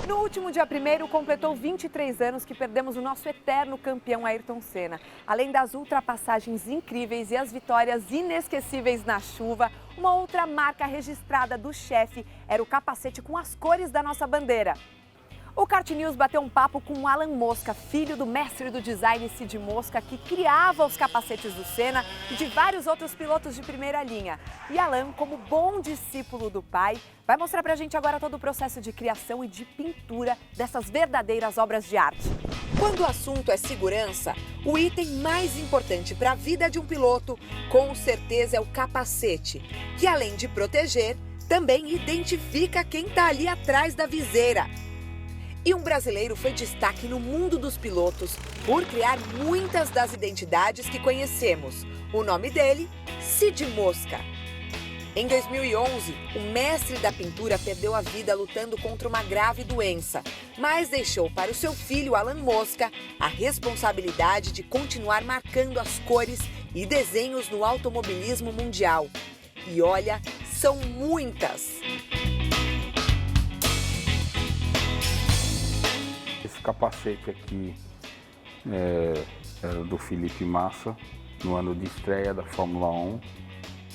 No último dia 1º, completou 23 anos que perdemos o nosso eterno campeão Ayrton Senna. Além das ultrapassagens incríveis e as vitórias inesquecíveis na chuva, uma outra marca registrada do chefe era o capacete com as cores da nossa bandeira. O Kart News bateu um papo com o Alan Mosca, filho do mestre do design Cid Mosca, que criava os capacetes do Senna e de vários outros pilotos de primeira linha. E Alan, como bom discípulo do pai, vai mostrar pra gente agora todo o processo de criação e de pintura dessas verdadeiras obras de arte. Quando o assunto é segurança, o item mais importante para a vida de um piloto, com certeza, é o capacete, que além de proteger, também identifica quem está ali atrás da viseira. E um brasileiro foi destaque no mundo dos pilotos por criar muitas das identidades que conhecemos. O nome dele, Cid Mosca. Em 2011, o mestre da pintura perdeu a vida lutando contra uma grave doença, mas deixou para o seu filho, Alan Mosca, a responsabilidade de continuar marcando as cores e desenhos no automobilismo mundial. E olha, são muitas! Esse capacete aqui era do Felipe Massa, no ano de estreia da Fórmula 1,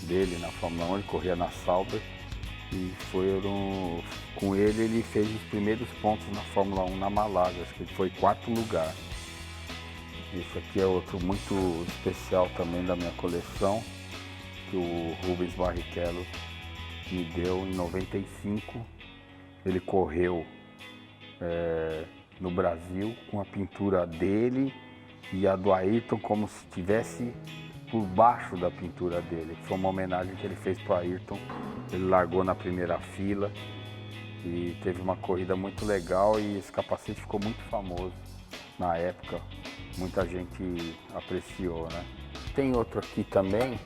dele na Fórmula 1, ele corria na Sauber e com ele fez os primeiros pontos na Fórmula 1 na Malásia, acho que ele foi 4º lugar. Esse aqui é outro muito especial também da minha coleção, que o Rubens Barrichello me deu em 95, ele correu no Brasil com a pintura dele e a do Ayrton como se estivesse por baixo da pintura dele. Foi uma homenagem que ele fez para o Ayrton. Ele largou na primeira fila e teve uma corrida muito legal e esse capacete ficou muito famoso na época. Muita gente apreciou, né? Tem outro aqui também,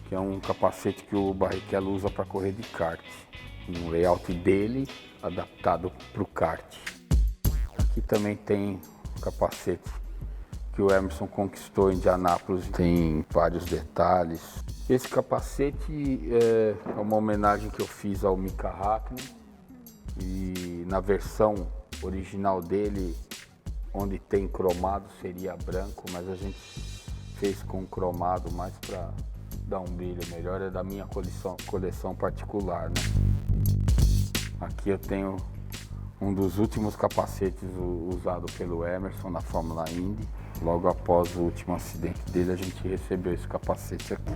que é um capacete que o Barrichello usa para correr de kart. Um layout dele adaptado para o kart. Aqui também tem um capacete que o Emerson conquistou em Indianápolis, tem vários detalhes. Esse capacete é uma homenagem que eu fiz ao Mika Häkkinen e na versão original dele, onde tem cromado, seria branco, mas a gente fez com cromado mais para dar um brilho melhor, é da minha coleção particular, né? Aqui eu tenho um dos últimos capacetes usado pelo Emerson na Fórmula Indy. Logo após o último acidente dele, a gente recebeu esse capacete aqui.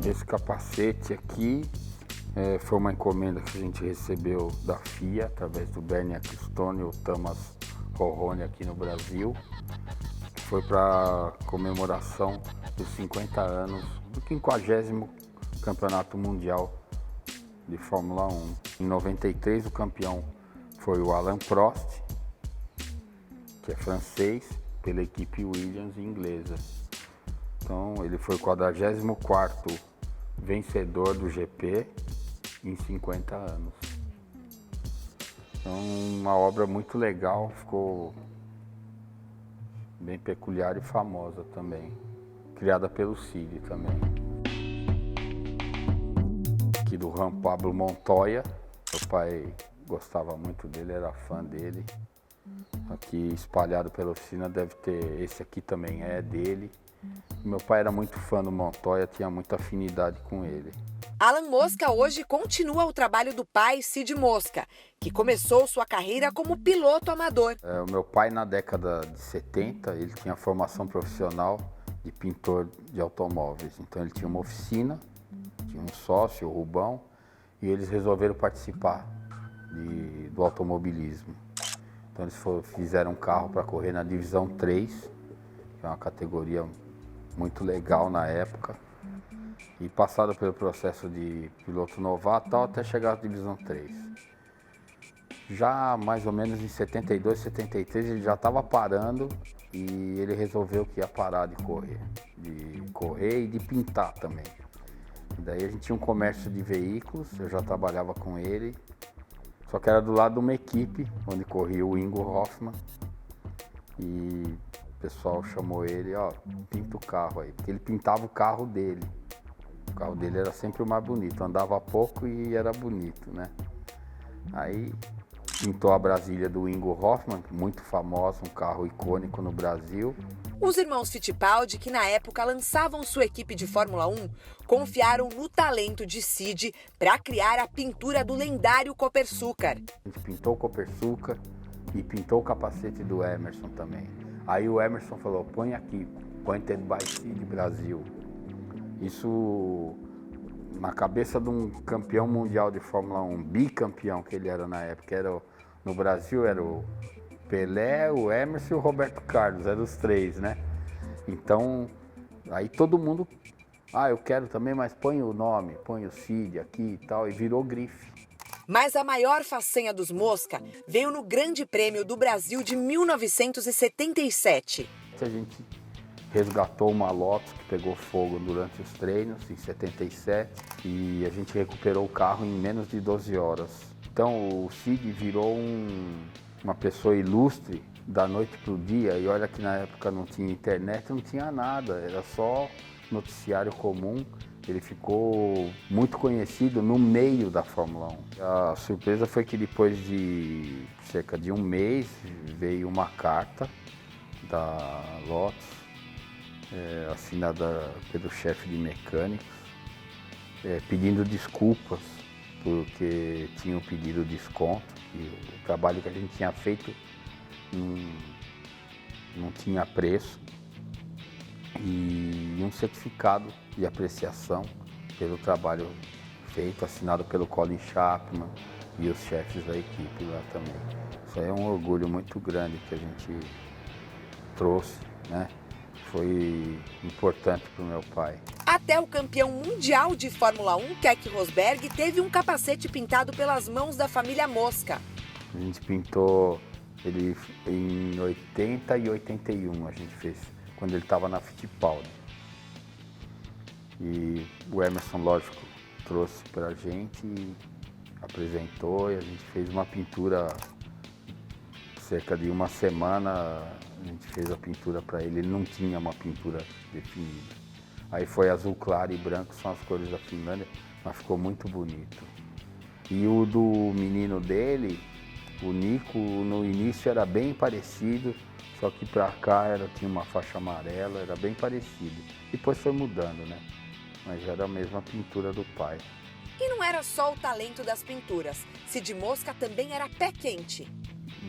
Esse capacete aqui foi uma encomenda que a gente recebeu da FIA, através do Bernie Ecclestone e o Thomas Rorrone aqui no Brasil. Foi para comemoração dos 50 anos do 50º Campeonato Mundial de Fórmula 1. Em 93 o campeão foi o Alain Prost, que é francês, pela equipe Williams inglesa. Então ele foi o 44º vencedor do GP em 50 anos. Então uma obra muito legal, ficou bem peculiar e famosa também, criada pelo Cid também. Aqui do Juan Pablo Montoya, meu pai gostava muito dele, era fã dele. Aqui espalhado pela oficina deve ter, esse aqui também é dele. Meu pai era muito fã do Montoya, tinha muita afinidade com ele. Alan Mosca hoje continua o trabalho do pai, Cid Mosca, que começou sua carreira como piloto amador. O meu pai, na década de 70, ele tinha formação profissional de pintor de automóveis. Então ele tinha uma oficina, tinha um sócio, o Rubão, e eles resolveram participar do automobilismo. Então eles fizeram um carro para correr na divisão 3, que é uma categoria muito legal na época. E passaram pelo processo de piloto novato até chegar à divisão 3. Já mais ou menos em 72, 73 ele já estava parando e ele resolveu que ia parar de correr e de pintar também. E daí a gente tinha um comércio de veículos, eu já trabalhava com ele, só que era do lado de uma equipe onde corria o Ingo Hoffmann. E o pessoal chamou ele, ó, pinta o carro aí, porque ele pintava o carro dele. carro dele era sempre o mais bonito, andava pouco e era bonito, né? Aí pintou a Brasília do Ingo Hoffmann, muito famosa, um carro icônico no Brasil. Os irmãos Fittipaldi, que na época lançavam sua equipe de Fórmula 1, confiaram no talento de Sid para criar a pintura do lendário Copersucar. A gente pintou o Copersucar e pintou o capacete do Emerson também. Aí o Emerson falou, põe aqui, Pointed by Sid Brasil. Isso na cabeça de um campeão mundial de Fórmula 1, bicampeão que ele era na época. No Brasil era o Pelé, o Emerson e o Roberto Carlos, eram os três, né? Então, aí todo mundo, eu quero também, mas põe o nome, põe o Sid aqui e tal, e virou grife. Mas a maior façanha dos Mosca veio no Grande Prêmio do Brasil de 1977. A gente resgatou uma Lotus que pegou fogo durante os treinos, em 77, e a gente recuperou o carro em menos de 12 horas. Então o Sid virou uma pessoa ilustre da noite para o dia, e olha que na época não tinha internet, não tinha nada, era só noticiário comum. Ele ficou muito conhecido no meio da Fórmula 1. A surpresa foi que depois de cerca de um mês veio uma carta da Lotus, assinada pelo chefe de mecânicos, pedindo desculpas porque tinham pedido desconto, e o trabalho que a gente tinha feito não tinha preço, e um certificado de apreciação pelo trabalho feito, assinado pelo Colin Chapman e os chefes da equipe lá também. Isso aí é um orgulho muito grande que a gente trouxe, né? Foi importante para o meu pai. Até o campeão mundial de Fórmula 1, Keke Rosberg, teve um capacete pintado pelas mãos da família Mosca. A gente pintou ele em 80 e 81, a gente fez, quando ele estava na Fittipaldi. E o Emerson, lógico, trouxe para a gente e apresentou, e a gente fez uma pintura, cerca de uma semana a gente fez a pintura para ele. Ele não tinha uma pintura definida. Aí foi azul claro e branco, são as cores da Finlândia, mas ficou muito bonito. E o do menino dele, o Nico, no início era bem parecido, só que para cá tinha uma faixa amarela, era bem parecido. Depois foi mudando, né? Mas era a mesma pintura do pai. E não era só o talento das pinturas. Sid Mosca também era pé quente.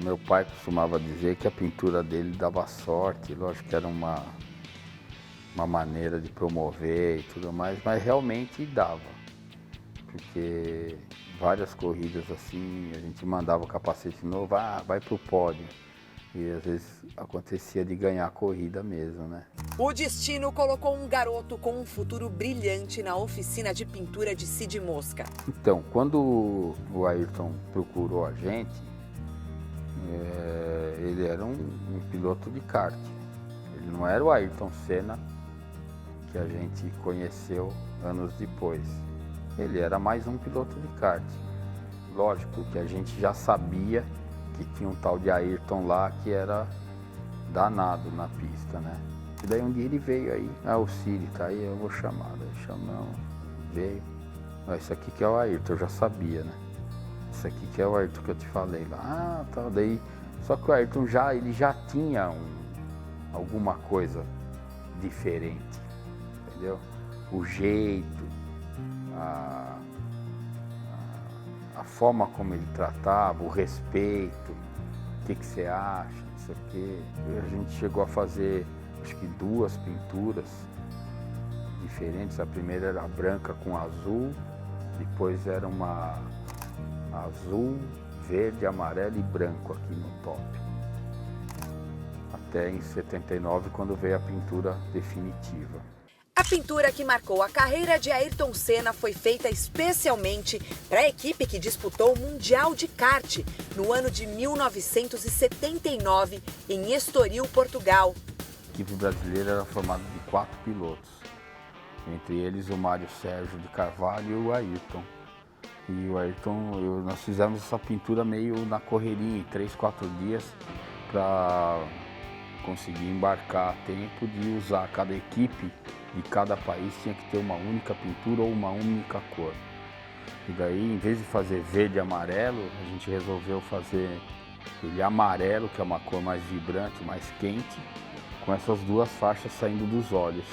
Meu pai costumava dizer que a pintura dele dava sorte, lógico que era uma maneira de promover e tudo mais, mas realmente dava. Porque várias corridas assim, a gente mandava o capacete novo, vai pro pódio. E às vezes acontecia de ganhar a corrida mesmo, né? O destino colocou um garoto com um futuro brilhante na oficina de pintura de Sid Mosca. Então, quando o Ayrton procurou a gente, ele era um piloto de kart. Ele não era o Ayrton Senna que a gente conheceu anos depois. Ele era mais um piloto de kart. Lógico que a gente já sabia que tinha um tal de Ayrton lá que era danado na pista, né? E daí um dia ele veio aí, o Cid tá aí, eu vou chamar. Daí chamamos, veio. Isso aqui que é o Ayrton, eu já sabia, né? Isso aqui que é o Ayrton que eu te falei lá. Tá, daí. Só que o Ayrton ele já tinha alguma coisa diferente, entendeu? O jeito, a forma como ele tratava, o respeito, o que você acha, não sei o quê. A gente chegou a fazer, acho que 2 pinturas diferentes. A primeira era branca com azul, depois era uma azul, verde, amarelo e branco aqui no top. Até em 79, quando veio a pintura definitiva. A pintura que marcou a carreira de Ayrton Senna foi feita especialmente para a equipe que disputou o Mundial de Kart no ano de 1979, em Estoril, Portugal. A equipe brasileira era formada de 4 pilotos, entre eles o Mário Sérgio de Carvalho e o Ayrton. E o Ayrton, nós fizemos essa pintura meio na correria, em 3, 4 dias, para conseguir embarcar a tempo de usar cada equipe de cada país tinha que ter uma única pintura ou uma única cor. E daí, em vez de fazer verde e amarelo, a gente resolveu fazer ele amarelo, que é uma cor mais vibrante, mais quente, com essas duas faixas saindo dos olhos.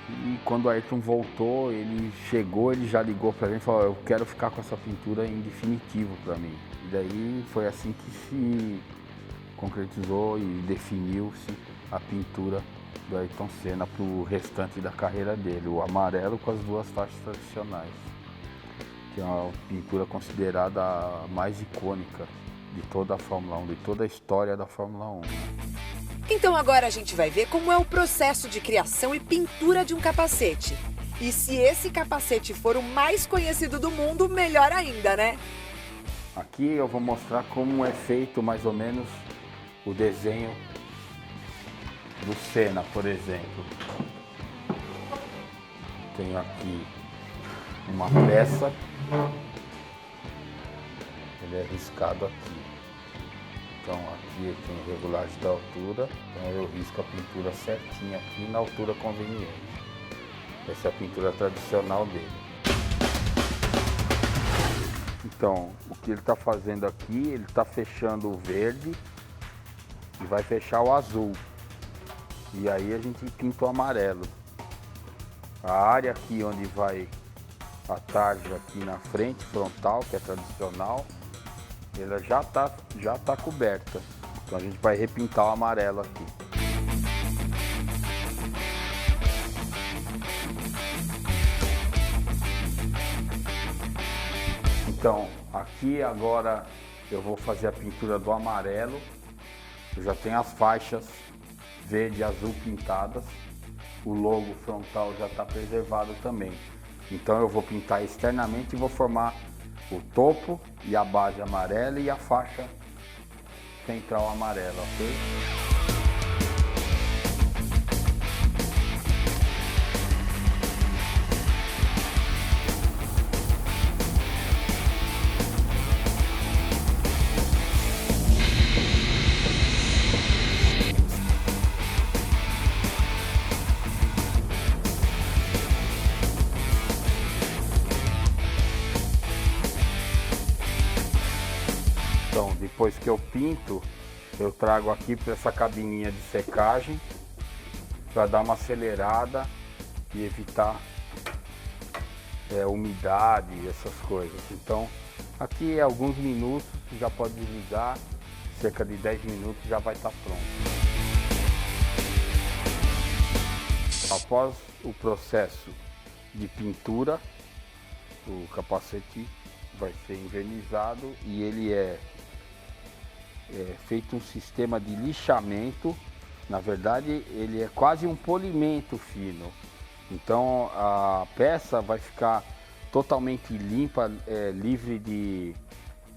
E quando o Ayrton voltou, ele chegou, ele já ligou para mim e falou: eu quero ficar com essa pintura em definitivo para mim. E daí foi assim que se concretizou e definiu-se a pintura do Ayrton Senna para o restante da carreira dele, o amarelo com as duas faixas tradicionais, que é uma pintura considerada a mais icônica de toda a Fórmula 1, de toda a história da Fórmula 1. Então agora a gente vai ver como é o processo de criação e pintura de um capacete. E se esse capacete for o mais conhecido do mundo, melhor ainda, né? Aqui eu vou mostrar como é feito mais ou menos o desenho do Senna, por exemplo. Tenho aqui uma peça, ele é riscado aqui. Então aqui tem regulagem da altura, então eu risco a pintura certinha aqui na altura conveniente. Essa é a pintura tradicional dele. Então, o que ele está fazendo aqui, ele está fechando o verde e vai fechar o azul. E aí a gente pinta o amarelo. A área aqui onde vai a tarja aqui na frente, frontal, que é tradicional, ela já tá coberta. Então a gente vai repintar o amarelo aqui. Então, aqui agora eu vou fazer a pintura do amarelo. Eu já tenho as faixas verde e azul pintadas. O logo frontal já está preservado também. Então eu vou pintar externamente e vou formar o topo e a base amarela e a faixa central amarela, ok? Então, depois que eu pinto, eu trago aqui para essa cabininha de secagem para dar uma acelerada e evitar umidade e essas coisas. Então, aqui alguns minutos, já pode desligar, cerca de 10 minutos já vai estar pronto. Após o processo de pintura, o capacete vai ser envernizado e ele é feito um sistema de lixamento. Na verdade, ele é quase um polimento fino. Então a peça vai ficar totalmente limpa, livre de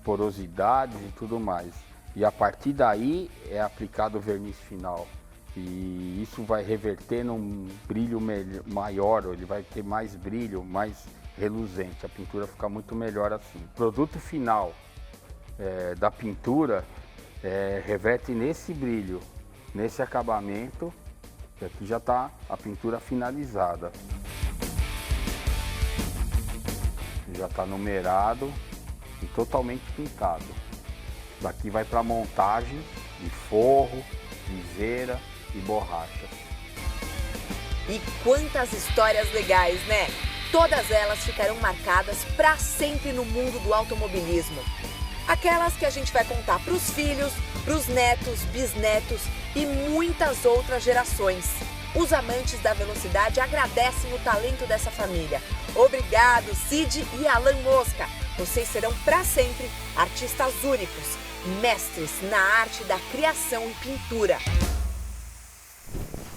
porosidades e tudo mais. E a partir daí é aplicado o verniz final. E isso vai reverter num brilho maior, ele vai ter mais brilho, mais reluzente. A pintura fica muito melhor assim. O produto final da pintura reverte nesse brilho, nesse acabamento, que aqui já está a pintura finalizada. Já está numerado e totalmente pintado. Daqui vai para a montagem de forro, viseira e borrachas. E quantas histórias legais, né? Todas elas ficarão marcadas para sempre no mundo do automobilismo. Aquelas que a gente vai contar para os filhos, para os netos, bisnetos e muitas outras gerações. Os amantes da velocidade agradecem o talento dessa família. Obrigado, Cid e Alan Mosca. Vocês serão para sempre artistas únicos, mestres na arte da criação e pintura.